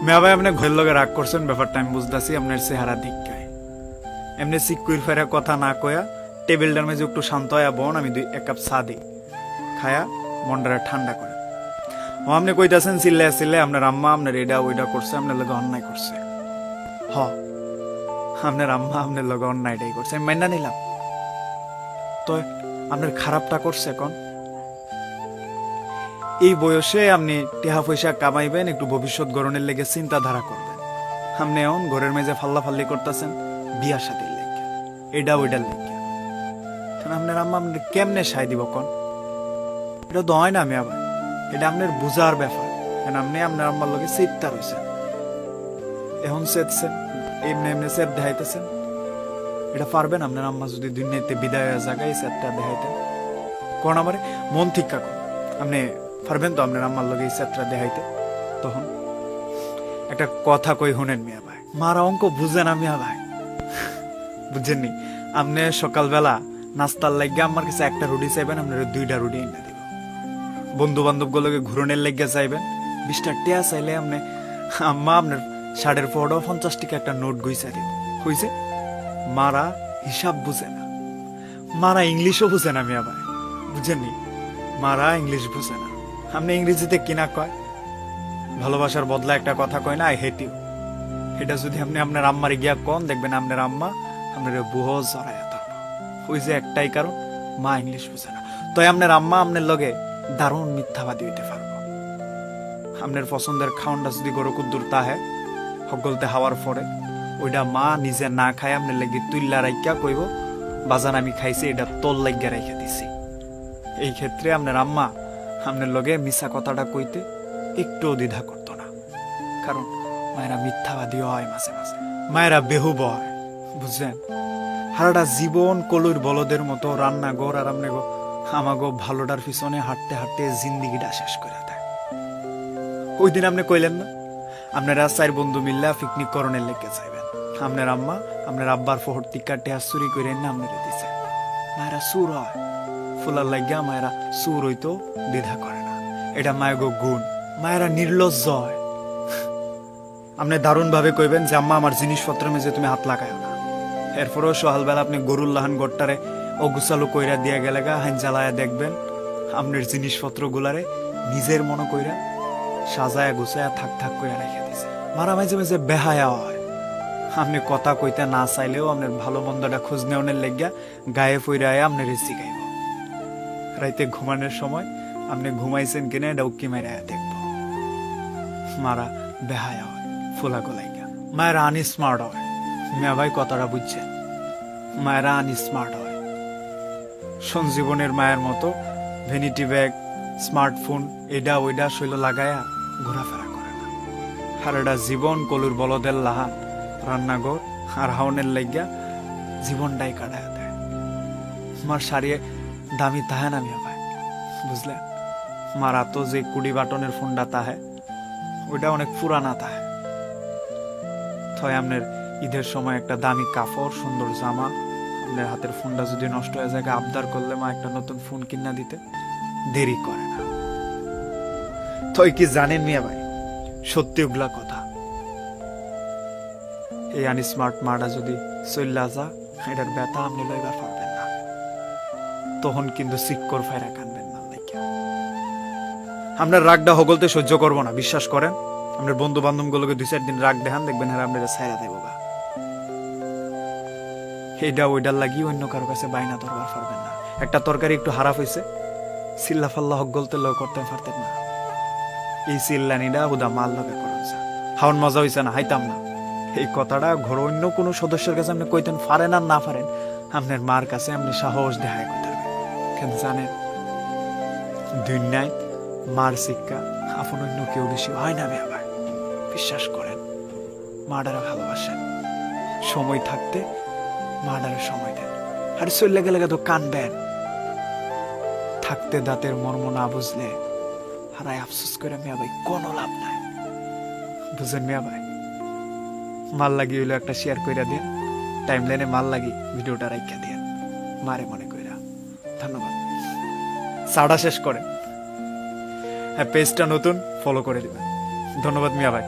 মিয়া ভাই আপনি ঘরের লগে রাগ করছেন, ব্যাপারটা আমি বুঝতেছি। আপনার চেহারা দিককায় এমনি সিকুইর ফেরা কথা না কয়া টেবিলটার মেঝে একটু শান্ত হয়ে বোন, আমি এক কাপ চা দিই, খায়া মনটারে ঠান্ডা করে। ও আপনি কইতাছেন চিল্লে চিল্লে আপনার আম্মা আপনার এটা ওইটা করছে, আপনার লগে অন্যায় করছে। হ, আপনার আম্মা আপনার লগে অন্যায়টাই করছে, আমি মাইনা নিলাম। তো আপনার খারাপটা করছে এখন? এই বয়সে আপনি টেহা পয়সা কামাইবেন, একটু ভবিষ্যৎ গড়নের লেগে চিন্তাধারা করবেন। আপনি এখন ঘরের মেঝে ফাল্লা ফাল্লি করতেছেন বিয়া শাদির লেগে, এটা ওইটার লেগে। আপনার আম্মা আপনার কেমনে সাই দিব কন? এটা তো হয় না মিয়া ভাই, এটা আপনার বুঝার ব্যাপার। আপনি আপনার আম্মার লগে চিত্তা রয়েছেন, এখন চেতছেন, এমনি এমনি চেত দেখাইতেছেন। এটা পারবেন আপনার আম্মা যদি দুনিয়াতে বিদায় হয়ে জায়গায় চেতটা দেখাইতেন? কোন আমার মন ঠিক কাকন, আপনি পারবেন তো আপনার আম্মার লগে এই চেতটা দেখাইতে? তখন একটা কথা কই শুনেন মিয়া ভাই, মারা অঙ্ক বুঝে না মিয়া ভাই, বুঝছেননি? আপনি সকালবেলা নাস্তার লাগিয়ে আমার কাছে একটা রুটি চাইবেন, আপনার 2টা রুটি এনে দিব। বন্ধু বান্ধব গুলোকে ঘুরনের লেগে চাইবেন, 20টা টিয়া চাইলে আপনি আম্মা আপনার শাড়ির পরও 50 টাকা একটা নোট গুইছা দিব। হইছে? মারা হিসাব বুঝে না, মারা ইংলিশও বুঝে না মিয়া ভাই, বুঝেননি? মারা ইংলিশ বুঝে না। আপনি ইংরেজিতে কিনা কয় ভালোবাসার বদলা একটা কথা কয় না, আই হেট ইউ। এটা যদি আপনি আপনার আম্মারে গিয়া কন, দেখবেন আপনার আম্মা আপনার বুহ জড়াইয়া ধরব। ওই যে একটাই কারণ, মা ইংলিশ বুঝে না। তো আপনার আম্মা আপনার লগে দারুণ মিথ্যাবাদী হইতে পারবো। আপনার পছন্দের খাওয়ানটা যদি গরু কুদ্দুর তাহে সকলতে হাওয়ার পরে, ওইটা মা নিজে না খায় আপনার লাগি তুইল্লা রাইকা কইব, বাজান আমি খাইছি, এটা তোর লাগিয়া রাইখা দিছি। এই ক্ষেত্রে আপনার আম্মা আপনার লগে মিছা কথাটা কইতে একটু দ্বিধা করতো না, কারণ মায়েরা মিথ্যাবাদী হয়, মাঝে মাঝে মায়েরা বেহুব হয়, বুঝলেন? সারাটা জীবন কলুর বলদের মতো রান্নাঘর আর আমনে গো আমাগো ভালোটার পিছনে হাঁটতে হাঁটতে জিন্দিগিটা শেষ করে দেয়। ওই দিন আপনি কইলেন না আপনারা 4 বন্ধু মিল্লা পিকনিক করণের লেগে যাইবেন, আপনার আম্মা আপনার আব্বার ফোহর টিকা টেহা চুরি করে না আপনারা দিছে। মায়েরা সুর হয়, ফুলার লাগিয়া মায়েরা সুর হইতো দ্বিধা করে না, এটা মায়েগো গুণ। মায়েরা নির্লজ্জ হয়। আপনি দারুণ ভাবে কইবেন যে আম্মা আমার জিনিসপত্র মেজে তুমি হাত লাগায় না, এরপরেও সকালবেলা আপনি গরুর লাহান গড়টারে অগুসালু কইরা দিয়া গেলে গা হাইন জ্বালায়া দেখবেন আপনার জিনিসপত্র গুলারে নিজের মনে কইরা সাজায়া গুছায়া থাক থাক কইরা রেখে দিছে। মারা মাঝে মাঝে বেহায়া হয়, আপনি কথা কইতে না চাইলেও আপনার ভালো মন্দটা খোঁজ নেওয়ার লেগিয়া গায়ে ফইরায় আপনার রেসি গাইব। রাইতে ঘুমানোর সময় আপনি ঘুমাইছেন কিনা এটা উকি মাইরায়া দেখব। মারা বেহায়া হয়, ফুলা গোলাইগা। মায়েরা আনস্মার্ট হয়, মিয়া ভাই কথাটা বুঝছেন? মায়েরা আনস্মার্ট হয়। সঞ্জীবনের মায়ের মতো ভ্যানিটি ব্যাগ, স্মার্টফোন এটা ওইটা শৈল লাগায়া ঘোরাফেরা করে না। সারাটা জীবন কলুর বলদের লাহান রান্নাঘর আর হাওনের লাগিয়া জীবনটাই কাটায় দেয়। মার শাড়িয়ে দামি তাহে না মিয়া ভাই, বুঝলেন? মারা তো যে 20 বাটনের ফোনটা তাহে ওইটা অনেক পুরানা তাহে। আপনার ঈদের সময় একটা দামি কাপড়, সুন্দর জামা, আপনার হাতের ফোনটা যদি নষ্ট হয়ে যায় আবদার করলে মা একটা নতুন ফোন কিনা দিতে দেরি করে না। কি জানেন মিয়া ভাই, সত্যি ওগুলা কথা। এই আনস্মার্ট মাটা যদি চল্লা যা, এটার ব্যথা আপনি লইবার পারবেন না। তখন কিন্তু সিক্কর ফাইরা কানবেন না। আপনার রাগটা হগলতে সহ্য করবো না, বিশ্বাস করেন। আপনার বন্ধু বান্ধব গুলোকে 2-4 দিন রাগ দেখান, দেখবেন হ্যাঁ আপনারা ছাইরা দেবো গা। এইটা ওইটার লাগি অন্য কারো কাছে বাইনা ধরবার পারবেন না। একটা তরকারি একটু হারাপ হয়েছে, চিল্লা ফাল্লা হগলতে লয় করতে পারতেন না। এই চিল্লানিটা হুদা মাল লগে করেছে, হাওন মজা হয়েছে না, হাইতাম না। এই কথাটা ঘর অন্য কোনো সদস্যের কাছে আপনি কইতেন পারেন আর না পারেন, আপনার মার কাছে আপনি সাহস দেখায় কইতে পারবেন। কেন জানেন? দুনিয়ায় মার শিক্ষা আপন অন্য কেউ বেশি হয় না মিয়া ভাই, বিশ্বাস করেন। মাডারে ভালোবাসেন, সময় থাকতে মাডারে সময় দেন। আর চললে গেলে তো কানবেন। থাকতে দাঁতের মর্ম না বুঝলে হারাই আফসোস করে মিয়া ভাই কোনো লাভ নাই, বুঝেন মিয়া ভাই? মাল লাগি হইলো একটা শেয়ার কইরা দিন, টাইম লাইনে মাল লাগি ভিডিওটা রাইখা দিন, মারে মনে কইরা। ধন্যবাদ। চাটা শেষ করেন, হ্যাঁ পেজটা নতুন, ফলো করে দিবেন। ধন্যবাদ মিয়া ভাই।